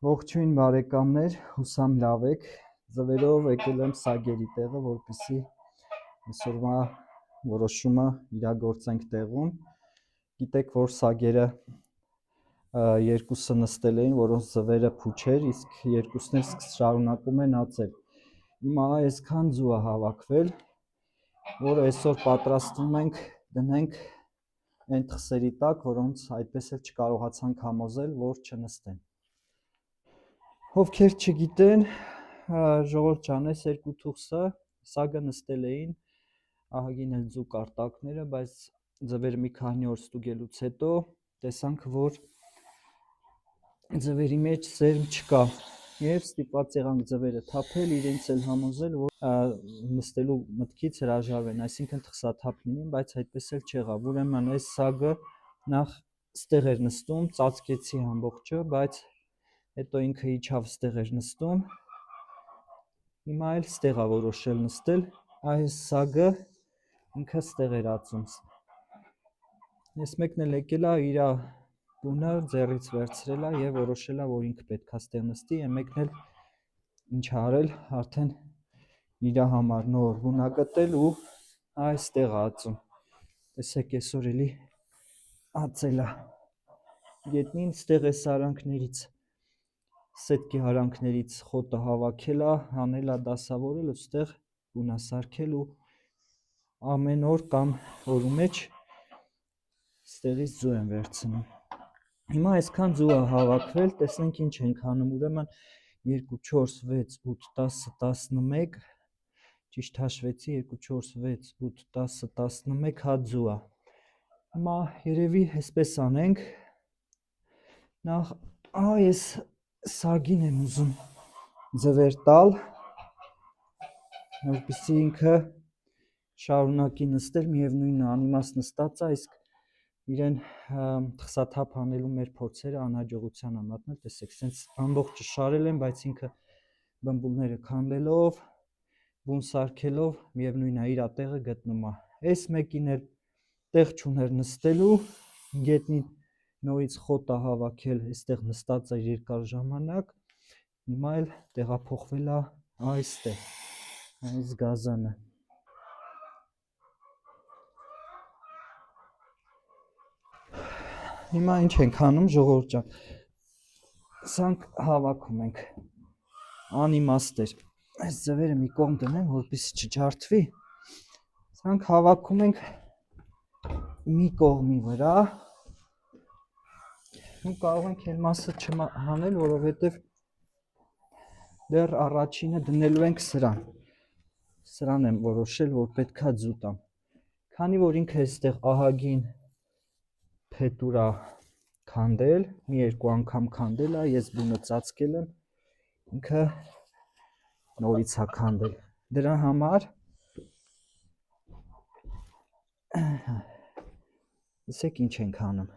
Ողջույն բարեկամներ, հուսամ լավ եք, ձվերով եկել եմ սագերի տեղը, որպեսզի այսօրվա որոշումը իրագործենք տեղում։ Գիտեք, որ սագերը երկուսը նստել էին, որոնց ձվերը փուչ էր, իսկ երկուսն էլ շարունակում են ածել։ Հիմա այսքան ձու է հավաքվել, որ այսօր պատրաստվում ենք դնենք այն թխսերի տակ, որոնց այդպես էլ չկարողացանք համոզել, որ չնստեն։ Ովքեր չգիտեն, ժողովուրդ ջան, այս երկու թուղսը սագը նստել էին, ահագին էլ ձու կարտակները, բայց ձվերը մի քանի օր ստուգելուց հետո տեսանք, որ ձվերի մեջ սերմ չկա եւ ստիպված եղանք ձվերը թափել, իրենց էլ համոզել, որ նստելու մտքից հրաժարվեն, այսինքն թխսաթափ լինեն, բայց այդպես էլ չեղավ։ Ուրեմն այս սագը նախ ստեղ էր նստում, ծածկեցի ամբողջը, բայց հետո ինքը իջավ ստեղ էր նստում, հիմա էլ ստեղ է որոշել նստել, այս սագը ինքը ստեղ էր ածում։ Ես մեկն էլ եկել է իր բունը ձեռից վերցրել է եւ որոշել է, որ ինքը պետք է ստեղ նստի, եւ մեկն էլ ինչ արել, արդեն իր համար նոր բուն է գտել ու այստեղ է ածում։ Տեսեք, այսօր էլի ածել է։ Գետնին ստեղ է սարանքներից, սետքի հարանքներից խոտը հավաքել է, հանել է դասավորել ու ստեղ բուն է սարքել ու ամեն օր կամ օրու մեջ ստեղից ձու են վերցնում։ Հիմա այսքան ձու է հավաքվել, տեսնենք ինչ ենք անում, ուրեմն 2, 4, 6, 8, 10, 11, ճիշտ հաշվեցի 2, 4, 6, 8, 10, 11 հատ ձու է։ Հիմա երևի այսպես անենք, նախ այս սագին եմ ուզում ձվեր տալ, որպեսզի ինքը շարունակի նստել, միևնույնն է անիմաստ նստած է, իսկ իրեն թխսաթափ անելու մեր փորձերը անհաջողության են մատնել, տեսեք, սենց ամբողջը շարել են, բայց ինքը բմբուլները քանդելով, բուն սարքելով, միևնույնն է իր տեղը գտնում է։ Այս մեկին էլ տեղ չուներ նստելու, գետնին նորից խոտ է հավաքել, այստեղ նստած է երկար ժամանակ, հիմա էլ տեղափոխվել է այստեղ, այս գազանը։ Հիմա ինչ ենք անում, ժողովուրդ ջան, սրանք հավաքում ենք, անիմաստ էր, այս ձվերը մի կողմ դնեմ, որպեսզի չջարդվի, սրանք հավաքում ենք մի կողմի վրա, ու կարող ենք այն մասը չհանել, որովհետև դեռ առաջինը դնելու ենք սրան եմ որոշել, որ պետքա ձու տամ, քանի որ ինքը այստեղ ահագին փետուր է քանդել, մի երկու անգամ քանդել է, ես բունը ծածկել եմ, ինքը նորից է քանդել, դրա համար տեսեք ինչ ենք անում,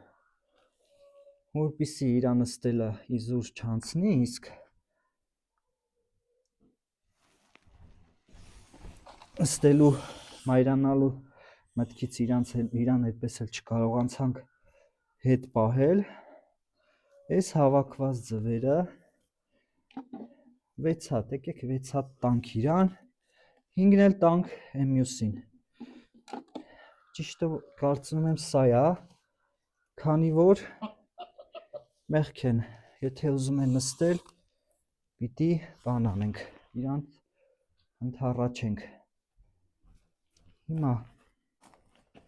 որպեսզի իր նստելը իզուր չանցնի, իսկ նստելու մայրանալու մտքից իրան այդպես էլ չկարողացանք հետ պահել, այս հավաքված ձվերը 6 հատ, եկեք 6 հատ տանք իրան, 5-ն էլ տանք այն մյուսին, ճիշտը կարծում եմ սա է, քանի որ մեղք են, եթե ուզում են նստել, պիտի բան անենք, իրան ընդառաջենք, հիմա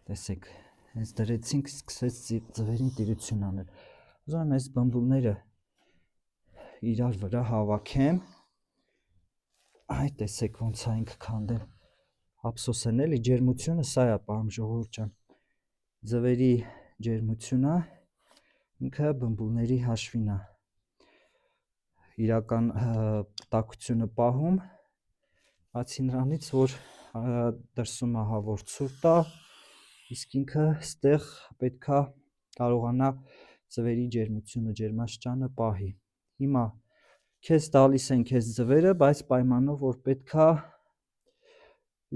տեսեք, հենց դրեցինք, սկսեց ձվերին տիրություն անել, ուզում եմ այս բմբուլները իրար վրա հավաքեմ, այ տեսեք ոնց է ինքը քանդել, ափսոս են էլի, ջերմությունը սա է պահում ժողովուրդ ջան, ձվերի ջերմությունը ինքը բմբուլների հաշվին է, իրական տաքությունը պահում, բացի նրանից, որ դրսում ահա որ ցուրտ է, իսկ ինքը ստեղ պետքա կարողանա ձվերի ջերմությունը, ջերմաստիճանը պահի, հիմա քեզ տալիս են քեզ ձվերը, բայց պայմանով, որ պետքա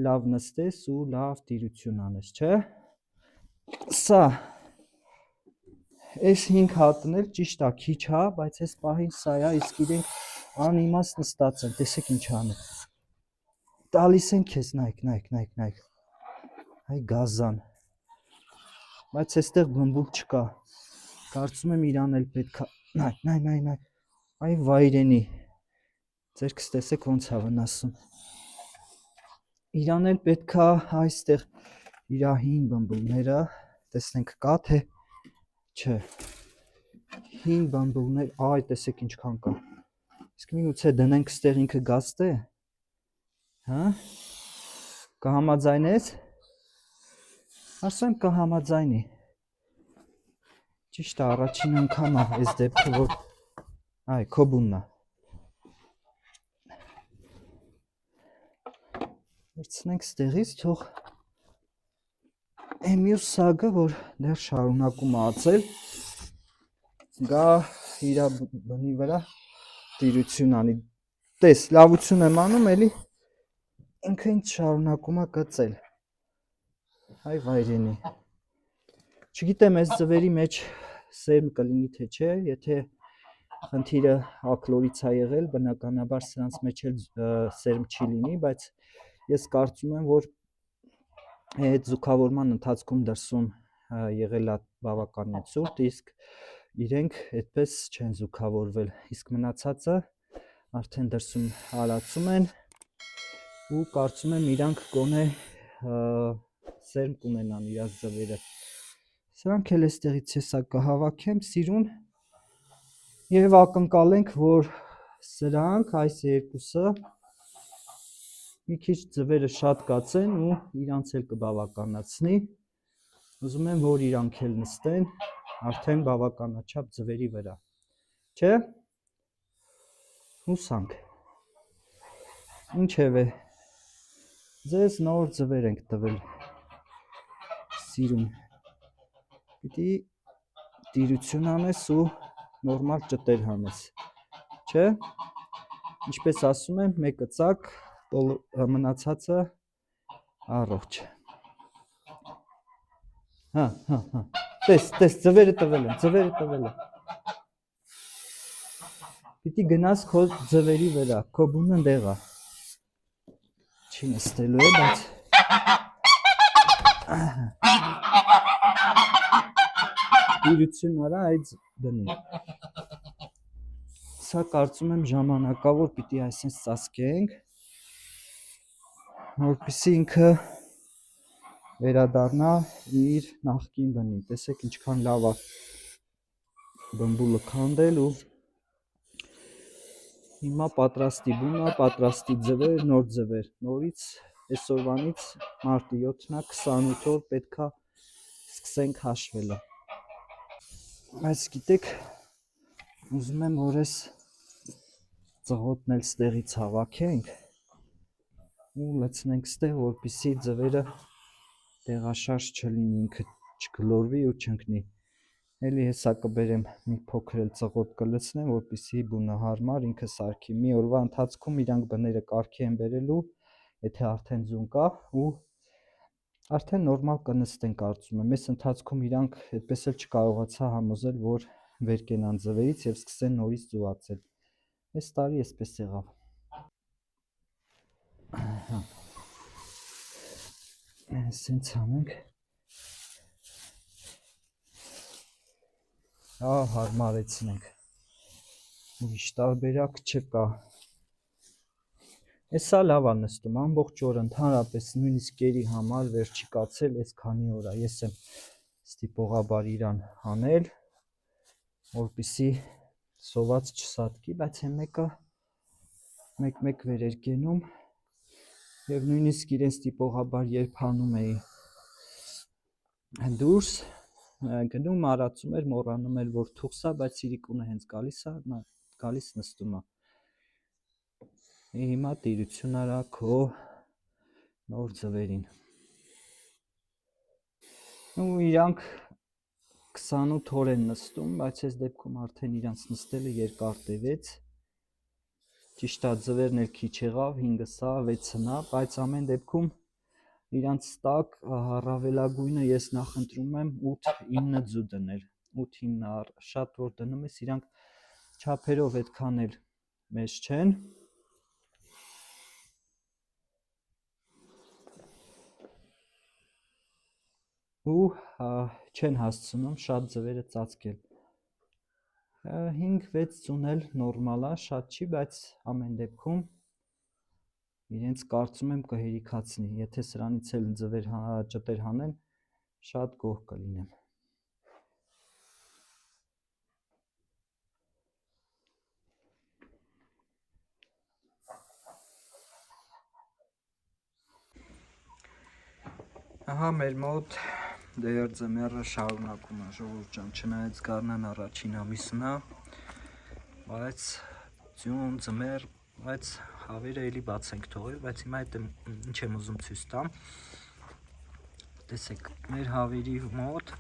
լավ նստես ու լավ տիրություն անես, չէ, սա Այս 5 հատն էլ ճիշտ է, քիչ է, բայց այս պահին սա է, իսկ իրենք անիմաստ նստած են, տեսեք ինչ անում։ Տալիս են քեզ, նայք։ Այ գազան։ Բայց այստեղ բմբուլ չկա։ Կարծում եմ իրան էլ պետքա, նայ։ Այ վայրենի։ Ձերքս տեսեք ոնց է վնասում։ Իրան էլ պետքա այստեղ իր հին բմբուլները, տեսնենք կա թե չէ։ Հին բամբուլներ, այ տեսեք ինչքան կա։ Իսկ միգուցե դնենք ստեղ ինքը գազտե։ Հա? Կհամաձայնես։ Ասեմ կհամաձայնի։ Ճիշտ է, առաջին անգամ է այս դեպքը, որ այ քո բունն է։ Վերցնենք ստեղից, թող մյուս սագը, որ դեռ շարունակում է ածել, գա իր բնի վրա տիրություն անի։ Տես, լավություն եմ անում, էլի ինքը ինձ շարունակում է կծել։ Հայ վայրենի։ Չգիտեմ այս ձվերի մեջ սերմ կլինի թե չէ, եթե խնդիրը ակլորից է եղել, բնականաբար սրանց մեջ էլ սերմ չի լինի, բայց ես կարծում եմ, որ այդ զուգավորման ընթացքում դրսում եղել է բավականին ցուրտ, իսկ իրենք այդպես չեն զուգավորվել, իսկ մնացածը արդեն դրսում հարացում են ու կարծում եմ իրանք գոնե սերմ կունենան իրաց ձվերը։ Սրանք էլ այստեղից հեսա կհավաքեմ սիրուն եւ ակնկալենք, որ սրանք այս երկուսը մի քիչ ձվերը շատ կացեն ու իրանց էլ կբավականացնի։ Ուզում եմ, որ իրանք էլ նստեն արդեն բավականաչափ ձվերի վրա, չէ՞։ Հուսանք։ Ինչևէ, ձեզ նոր ձվեր ենք տվել, սիրուն։ Պիտի տիրություն անես ու նորմալ ճտեր հանես, չէ՞։ Ինչպես ասում եմ, մեկը ծակ, մնացածը առողջ։ Հա։ Տես, ձվերը տվել եմ։ Պիտի գնաս քո ձվերի վրա, քո բունը դեղ է։ Չի նստելու է, բայց տիրություն արա այդ բնի։ Սա կարծում եմ ժամանակավոր պիտի այսպես ծածկենք, որպեսզի ինքը վերադառնա իր նախկին բնի։ Տեսեք ինչքան լավ է բմբուլը քանդել ու հիմա պատրաստի բունը, պատրաստի ձվեր, նոր ձվեր։ Նորից այսօրվանից մարտի 7-ն է, 28 օր պետքա սկսենք հաշվելը։ Բայց գիտեք, ուզում եմ որ այս ծղոտն էլ ստեղից հավաքենք ու լցնենք ստեղ, որպեսզի ձվերը տեղաշարժ չլինի, ինքը չգլորվի ու չընկնի։ Էլի հեսա կբերեմ մի փոքր էլ ծղոտ կլցնեմ, որպեսզի բունը հարմար ինքը սարքի։ Մի օրվա ընթացքում իրանք բները կարգի են բերելու, եթե արդեն ձուն կա ու արդեն նորմալ կնստեն կարծում եմ։ Այս ընթացքում իրանք այդպես էլ չկարողացա համոզել, որ վեր կենան ձվերից եւ սկսեն նորից ձուացել։ Այս տարի էսպես եղավ։ Սենց անենք։ Հարմարեցնենք։ Ուրիշ տարբերակ չկա։ Էսա լավ է նստում, ամբողջ օր ընդհանրապես նույնիսկ կերի համար վերջի կացել այս քանի օր է։ Ես եմ ստիպողաբար իրան անել, որպեսզի սոված չսատկի, բայց այն մեկը մեկ վեր էր կենում եւ նույնիսկ իրեն ստիպողաբար երբ հանում էի դուրս գնում արածում էր, մոռանում էր որ թուխս է, բայց իրիկունը հենց գալիս է, գալիս նստում է։ Հիմա տիրություն արա քո նոր ձվերին։ Ու իրանք 28 օր են նստում, բայց այս դեպքում արդեն իրանց նստելը երկար տևեց։ Ճիշտ է, ձվերն էլ քիչ եղավ, 5-ը սա, 6-ն է, բայց ամեն դեպքում իրանց տակ առավելագույնը ես նախընտրում եմ 8-9 ձու դնել։ 8-ին շատ որ դնում ես, իրանք չափերով այդքան էլ մեծ չեն։ Ու չեն հասցնում շատ ձվերը ծածկել։ 5-6 ծուն էլ նորմալ է, շատ չի, բայց ամեն դեպքում իրենց կարծում եմ կհերիքացնի, եթե սրանից էլ ձվեր ճտեր հանեն, շատ գոհ կլինեմ։ Ահա մեր մոտ դեր ձմեռը շարունակում է, ժողովուրդ ջան, չնայած գարնան առաջին ամիսն է, բայց ձյուն ձմեռ, բայց հավերը էլի բաց ենք թողել, բայց հիմա այդ ինչ եմ ուզում ցույց տամ։ Տեսեք, մեր հավերի մոտ,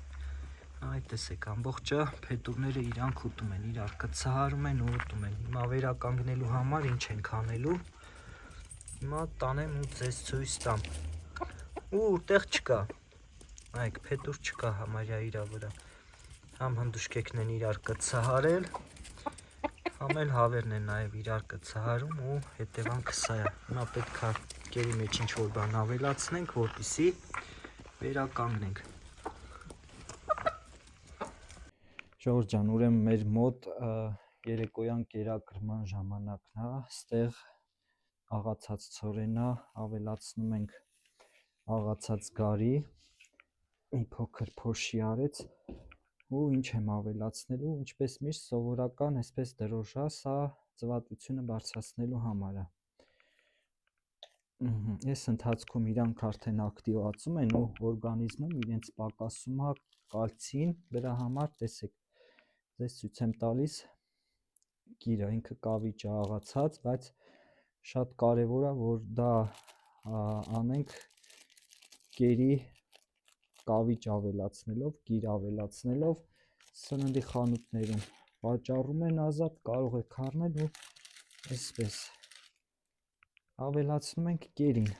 այդ տեսեք, ամբողջը փետուրները իրանք ուտում են, իրար կցահարում են ու ուտում են։ Հիմա վերականգնելու համար ինչ ենք անելու։ Հիմա տանեմ ու ձեզ ցույց տամ։ Ու տեղ չկա։ Այք փետուր չկա համարյա իրա վրա։ Համ հնդուշկեքն են իրար կցահարել, համ էլ հավերն են նաև իրար կցահարում ու հետևանքը սա է։ Հիմա պետք է գերի մեջ ինչ-որ բան ավելացնենք, որպեսզի վերականգնենք։ Ժողովուրդ ջան, ուրեմն մեր մոտ երեկոյան կերակրման ժամանակն է, ստեղ աղացած ցորենա, ավելացնում ենք աղացած գարի, մի փոքր փոշի արեց ու ինչ եմ ավելացնելու, ինչպես միշտ սովորական այսպես դրոժա, սա ծվատությունը բարձրացնելու համար է։ Այս ընթացքում իրանք արդեն ակտիվացում են ու օրգանիզմում իրենց պակասում է կալցին, դրա համար տեսեք, ձեզ ցույց եմ տալիս գիրը, ինքը կավիճ է աղացած, բայց շատ կարևոր է, որ դա անենք գերի կավիճ ավելացնելով, գիր ավելացնելով, սննդի խանութներում վաճառում են ազատ, կարող եք առնել ու այսպես ավելացնում ենք գերին։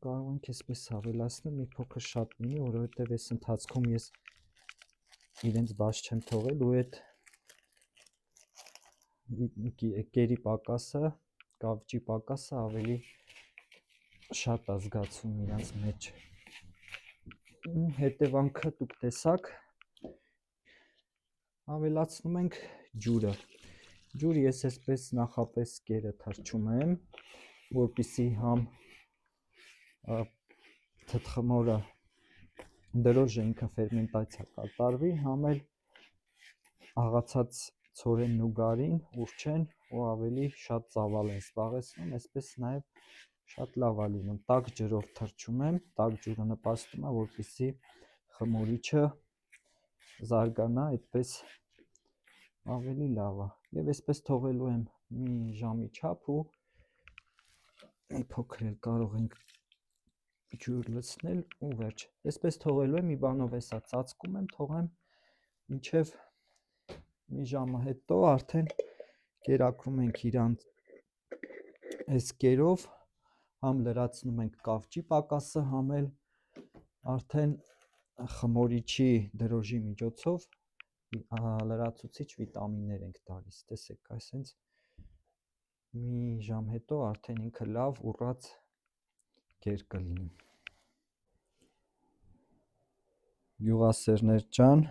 Կարող ենք այսպես ավելացնել, մի փոքր շատ լինի, որովհետև այս ընթացքում ես իրենց բաց չեմ թողել ու այդ գերի պակասը, կավճի պակասը ավելի շատ է զգացվում իրանց մեջ։ Հետևանքը դուք տեսաք, ավելացնում ենք ջուրը։ Ջուրը ես այսպես նախապես կերը թռչում եմ, որպեսզի համ թթխմորը դրոժը ինքը ֆերմենտացիա կատարվի, համ էլ աղացած ցորենն ու գարին ուռչեն ու ավելի շատ ծավալ են զբաղեցնում, այսպես նաև շատ լավ է լինում։ Տաք ջրով թռչում եմ, տաք ջուրը նպաստում է, որպեսզի խմորիչը զարգանա, այդպես ավելի լավ է։ Եվ այսպես թողելու եմ մի ժամի չափ ու մի փոքր էլ կարող ենք ջուր լցնել ու վերջ։ Այսպես թողելու եմ, մի բանով էսա ծածկում եմ, թողեմ մինչև մի ժամը հետո արդեն կերակրում ենք իրան այս կերով, համ լրացնում ենք կավճի պակասը, համ էլ արդեն խմորիչի դրոժի միջոցով լրացուցիչ վիտամիններ ենք տալիս։ Տեսեք, այսինքն մի ժամ հետո արդեն ինքը լավ ուռած գեր կլինի։ Գյուղասերներ ջան,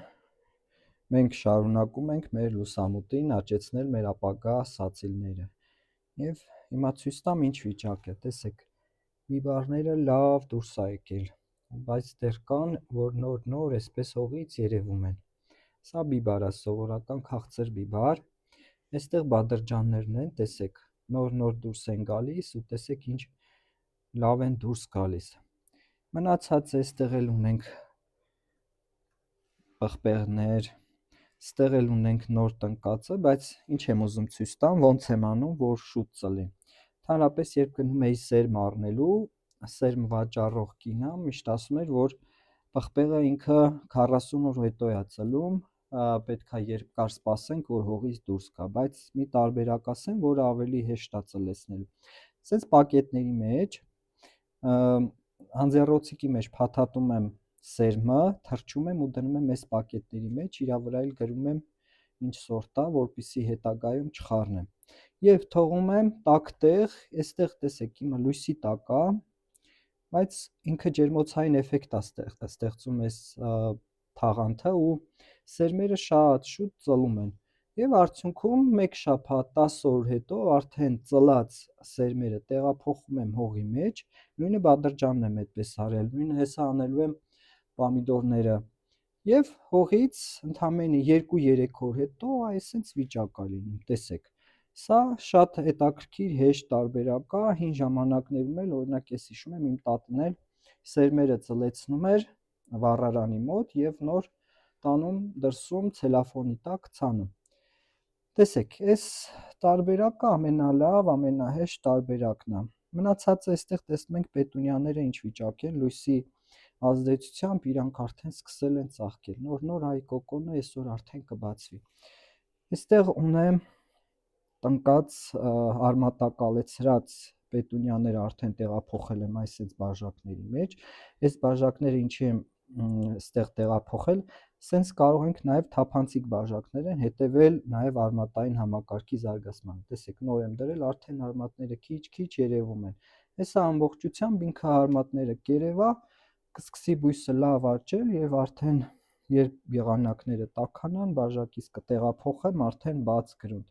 մենք շարունակում ենք մեր լուսամուտին աճեցնել մեր ապագա սացիլները։ Եվ հիմա ցույց տամ ինչ վիճակ է, տեսեք, բիբարները լավ դուրս է եկել, բայց դեռ կան, որ նոր այսպես հողից երևում են։ Սա բիբար է, սովորական քաղցր բիբար, այստեղ բադրջաններն են, տեսեք, նոր դուրս են գալիս ու տեսեք ինչ լավ են դուրս գալիս։ Մնացած այստեղ էլ ունենք պղպեղներ, ստեղ էլ ունենք նոր տնկածը, բայց ինչ եմ ուզում ցույց տամ, ոնց եմ անում, որ շուտ ծլի։ Ընդհանրապես, երբ գնում էի սերմ առնելու, սերմ վաճառող կինը միշտ ասում էր, որ պղպեղը ինքը 40 օր հետո է ծլում, պետք է երկար սպասենք, որ հողից դուրս գա, բայց մի տարբերակ ասեմ, որ ավելի հեշտ է ծլեցնելու։ Սենց պակետների մեջ, անձեռնոցիկի մեջ փաթաթում եմ սերմը թրջում եմ ու դնում եմ այս պակետների մեջ, իրա վրա էլ գրում եմ ինչ սորտ է, որպեսզի հետագայում չխառնեմ։ Եվ թողում եմ տաք տեղ, այստեղ տեսեք իմը լույսի տակ է, բայց ինքը ջերմոցային էֆեկտ է ստեղծում այս թաղանթը ու սերմերը շատ շուտ ծլում են։ Եվ արդյունքում 1 շաբաթ 10 օր հետո արդեն ծլած սերմերը տեղափոխում եմ հողի մեջ, նույնը բադրջանն եմ այդպես արել, նույնը հեսա անելու եմ պամիդորները։ Եվ հողից ընդամենը 2-3 օր հետո այսպես վիճակ է լինում, տեսեք։ Սա շատ հետաքրքիր հեշտ տարբերակ է, հին ժամանակներում էլ օրինակ ես հիշում եմ իմ տատն էլ սերմերը ծլեցնում էր վառարանի մոտ եւ նոր տանում դրսում ցելոֆոնի տակ ցանում։ Տեսեք, այս տարբերակը ամենալավ, ամենահեշտ տարբերակն է։ Մնացածը այստեղ տեսնում ենք պետունյաները ինչ վիճակ են, լույսի ազդեցությամբ իրանք արդեն սկսել են ծաղկել։ Նոր հայ կոկոնը այսօր արդեն կբացվի։ Այստեղ ունեմ տնկած արմատակալեցրած պետունյաները արդեն տեղափոխել եմ այսպես բաժակների մեջ։ Այս բաժակները ինչի եմ այստեղ տեղափոխել, սենց կարող ենք նաև թափանցիկ բաժակներ են հետևել նաև արմատային համակարգի զարգացմանը։ Տեսեք, նոր եմ դրել, արդեն արմատները քիչ-քիչ երևում են։ Հեսա ամբողջությամբ ինքը արմատները կերևա, կսկսի բույսը լավ աճել եւ արդեն երբ եղանակները տաքանան, բաժակից կտեղափոխեմ արդեն բաց գրունտ։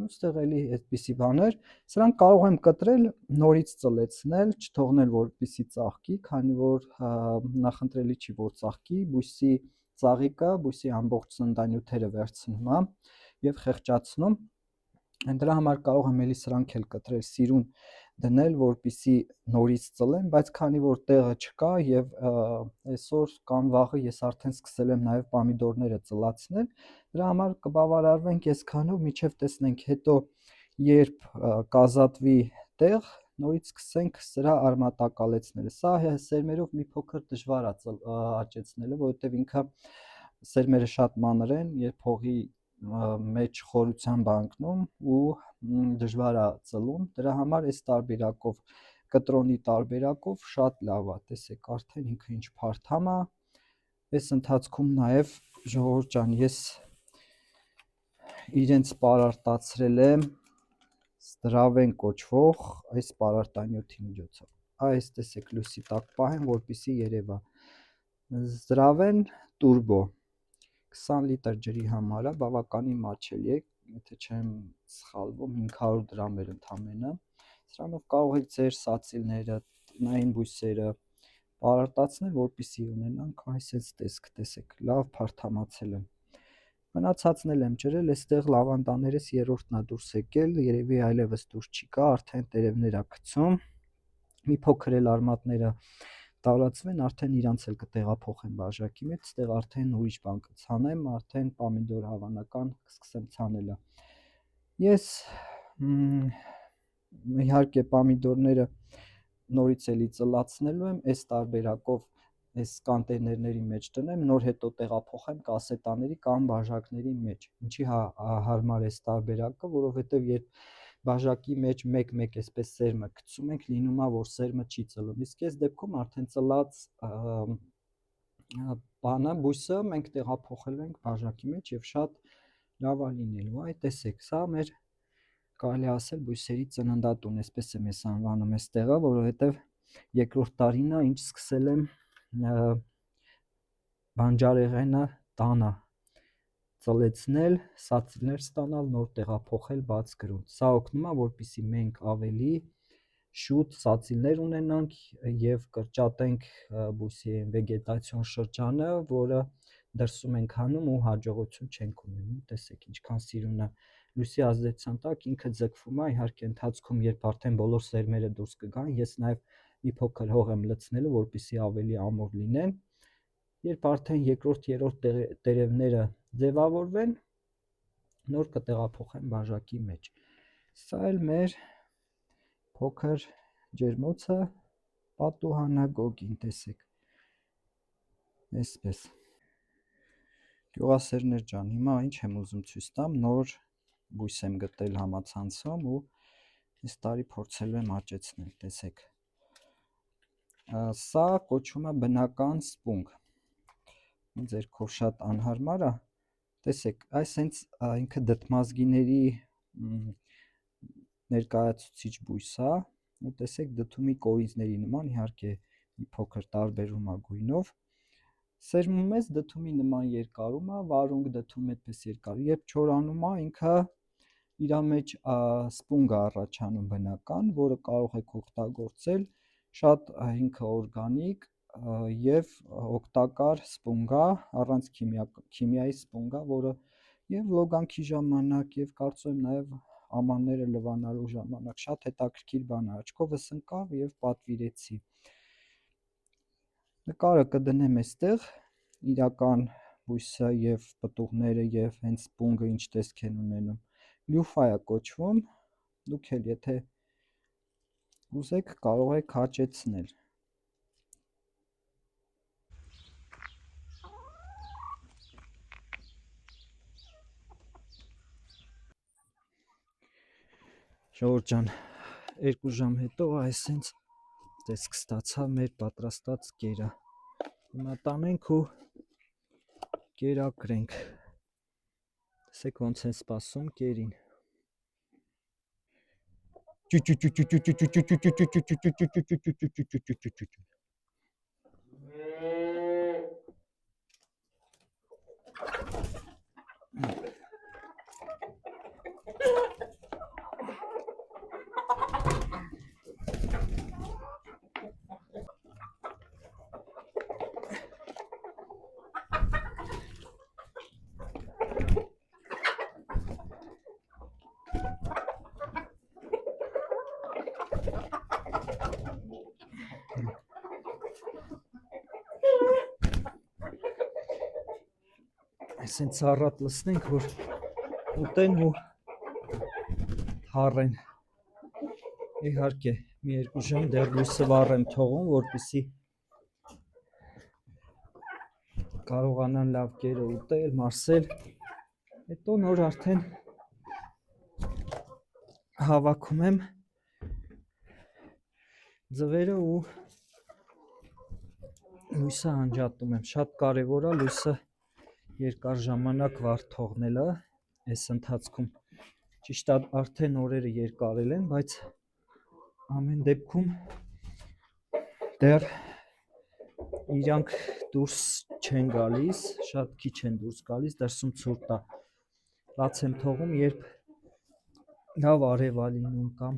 Այստեղ էլի այդպիսի բաներ, սրանք կարող եմ կտրել, նորից ծլեցնել, չթողնել որպեսի ծաղկի, քանի որ նախընտրելի չի որ ծաղկի, բույսի ծաղիկը, բույսի ամբողջ սննդանյութերը վերցնում է եւ խեղճացնում։ Դրա համար կարող եմ էլի սրանք էլ կտրել, սիրուն դնել, որպեսի նորից ծլեմ, բայց քանի որ տեղը չկա եւ այսօր կամ վաղը ես արդեն սկսել եմ նաեւ պամիդորները ծլացնել, դրա համար կբավարարվենք այսքանով, միջև տեսնենք հետո երբ կազատվի տեղ, նորից սկսենք սրա արմատակալեցնելը։ Սա սերմերով մի փոքր դժվար է աճեցնելը, որովհետեւ ինքը սերմերը շատ մանր են, երբ հողի մեջ խորությամբ անկնում ու դժվար է ծլում, դրա համար այս տարբերակով կտրոնի տարբերակով շատ լավ է, տեսեք, արդեն ինքը ինչ փարթամ է։ Այս ընթացքում նաև ժողովուրդ ջան, ես իրենց պարարտացրել եմ Zdravեն կոչվող այս պարարտանյութի միջոցով։ Այս տեսեք լույսի տակ պահեմ, որպեսզի երևա։ Zdravեն Turbo 20 լիտր ջրի համար է, բավականին մատչելի է, եթե չեմ սխալվում 500 դրամ էր ընդամենը։ Սրանով կարող եք ձեր սացիլները, տնային բույսերը պարարտացնել, որպեսզի ունենանք այսպես տեսք, տեսեք, լավ փարթամացել եմ։ Մնացածն էլ եմ ջրել, այստեղ լավանդաներս երրորդն է դուրս եկել, երևի այլևս դուրս չի գա, արդեն տերևներ է գցում։ Մի փոքր էլ արմատները տարածվեն, արդեն իրանց էլ կտեղափոխեմ բաժակի մեջ, այստեղ արդեն ուրիշ բան կցանեմ, արդեն պամիդոր հավանական կսկսեմ ցանելը։ Ես իհարկե պամիդորները նորից էլի ծլացնելու եմ, այս տարբերակով այս կոնտեյներների մեջ դնեմ, նոր հետո տեղափոխեմ կասետաների կամ բաժակների մեջ։ Ինչի հարմար է այս տարբերակը, որովհետև երբ բաժակի մեջ մեկ-մեկ այսպես սերմը գցում ենք, լինում է, որ սերմը չի ծլում, իսկ այս դեպքում արդեն ծլած բանը, բույսը մենք տեղափոխել ենք բաժակի մեջ եւ շատ լավ է լինելու։ Այ տեսեք, սա մեր կարելի ասել բույսերի ծննդատուն, այսպես եմ ես անվանում այս տեղը, որովհետև երկրորդ տարին է, ինչ սկսել եմ բանջարեղենը տանը ծլեցնել, սացիլներ ստանալ, նոր տեղափոխել բաց գրունտ։ Սա օգնում է, որպեսզի մենք ավելի շուտ սացիլներ ունենանք եւ կրճատենք բույսի վեգետացիոն շրջանը, որը դրսում ենք հանում ու հաջողություն չենք ունենում։ Տեսեք ինչքան սիրուն է։ Լույսի ազդեցության տակ ինքը ձգվում է, իհարկե ընթացքում երբ արդեն բոլոր սերմերը դուրս կգան, ես նաև մի փոքր հող եմ լցնելու, որպեսզի ավելի ամուր լինեն։ Երբ արդեն երկրորդ, երրորդ տերևները ձևավորվեն, նոր կտեղափոխեմ բաժակի մեջ։ Սա էլ մեր փոքր ջերմոցը պատուհանագոգին, տեսեք։ Այսպես։ Գյուղասերներ ջան, հիմա ինչ եմ ուզում ցույց տամ, նոր բույս եմ գտել համացանցում ու այս տարի փորձելու եմ աճեցնել, տեսեք։ Սա կոչվում է բնական սպունգ։ ձերքով շատ անհարմար է, տեսեք, այս հենց ինքը դդմազգիների ներկայացուցիչ բույս է, ու տեսեք դդումի կորիզների նման, իհարկե մի փոքր տարբերում է գույնով, սերմում ես դդումի նման երկարում է, վարունգ դդում այդպես երկար, երբ չորանում է, ինքը իր մեջ սպունգ է առաջանում բնական, որը կարող եք օգտագործել, շատ ինքը օրգանիկ և օգտակար սպունգ է, առանց քիմիայի սպունգ է, որը և լոգանքի ժամանակ, և կարծում եմ նաև ամանները լվանալու ժամանակ շատ հետաքրքիր բան է, աչքովս ընկավ և պատվիրեցի։ Նկարը կդնեմ այստեղ, իրական բույսը և պտուղները և հենց սպունգը ինչ տեսք են ունենում, լյուֆա է կոչվում, դուք էլ եթե ուզեք կարող եք հաճեցնել։ Ժողովուրդ ջան, 2 ժամ հետո այս հենց տեսք ստացա մեր պատրաստած կերը, հիմա տանենք ու կերակրենք, տեսեք ոնց են սպասում կերին։ Այս հենց առատ լսնենք, որ ուտեն ու թառեն, իհարկե մի 2 ժամ դեռ լույսը վառ եմ թողում, որպեսզի կարողանան լավ կերը ուտել, մարսել, հետո նոր արդեն հավաքում եմ ձվերը ու լույսը անջատում եմ, շատ կարևոր է լույսը երկար ժամանակ վառ թողնելը, այս ընթացքում ճիշտ է արդեն օրերը երկարել են, բայց ամեն դեպքում դեռ իրանք դուրս չեն գալիս, շատ քիչ են դուրս գալիս, դրսում ցուրտ է, բաց եմ թողում, երբ լավ արև է լինում կամ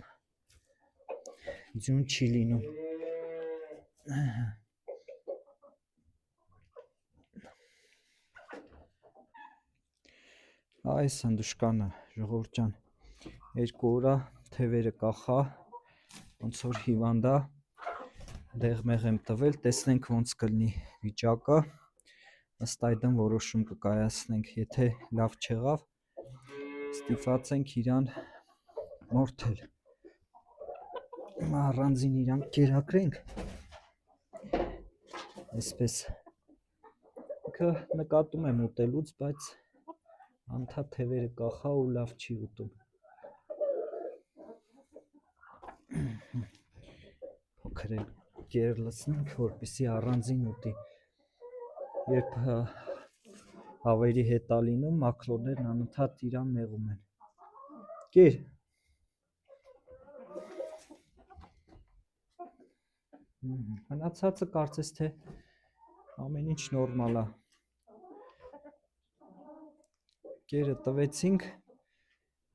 ձյուն չի լինում։ Այս հնդուշկանը, ժողովուրդ ջան, 2 օր է թևերը կախա, ոնց որ հիվանդ է, դեղ-մեղ եմ տվել, տեսնենք ոնց կլինի վիճակը, ըստ այդմ որոշում կկայացնենք, եթե լավ չեղավ, ստիպված ենք իրան մորթել, առանձին իրան կերակրենք, այսպես, ինքը նկատում եմ ուտելուց, բայց անդադ թևերը կախա ու լավ չի ուտում, փոքր էլ կեր լցնենք, որպեսզի առանձին ուտի, երբ հավերի հետ է լինում, մաքլորներն անընդհատ իրան նեղում են, կեր, մնացածը կարծես թե ամեն ինչ նորմալ է, կերը տվեցինք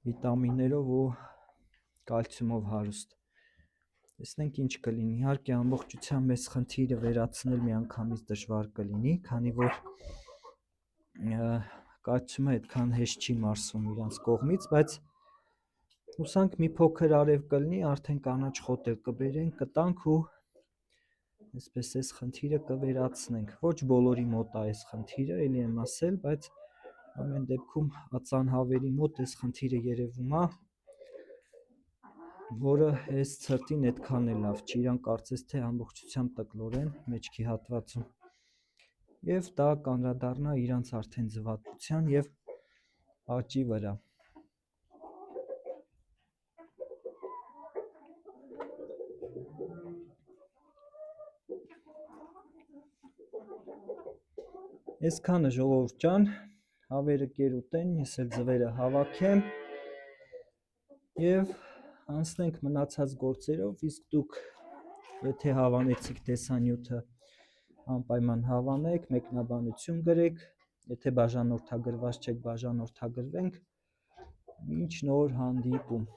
վիտամիններով ու կալցիումով հարուստ, տեսնենք ինչ կլինի, իհարկե ամբողջությամբ այս խնդիրը վերացնել միանգամից դժվար կլինի, քանի որ կալցիումը այդքան հեշտ չի մարսվում իրանց կողմից, բայց հուսանք մի փոքր արև կլինի, արդեն կանաչ խոտ էլ կբերենք, կտանք ու այսպես այս խնդիրը կվերացնենք, ոչ բոլորի մոտ է այս խնդիրը, էլի եմ ասել, բայց ամեն դեպքում ածան հավերի մոտ այս խնդիրը երևում է, որը այս ցրտին այդքան է լավ չի, իրան կարծես թե ամբողջությամբ տկլոր են մեջքի հատվածում և դա կանդրադառնա իրանց արդեն ձվատվության և աճի վրա։ Այսքանը ժողովուրդ ջան, հավերը կերուտեն, ես էլ ձվերը հավաքեմ եւ անցնենք մնացած գործերով, իսկ դուք եթե հավանեցիք տեսանյութը անպայման հավանեք, մեկնաբանություն գրեք, եթե բաժանորդագրված չեք, բաժանորդագրվենք, մինչ նոր հանդիպում։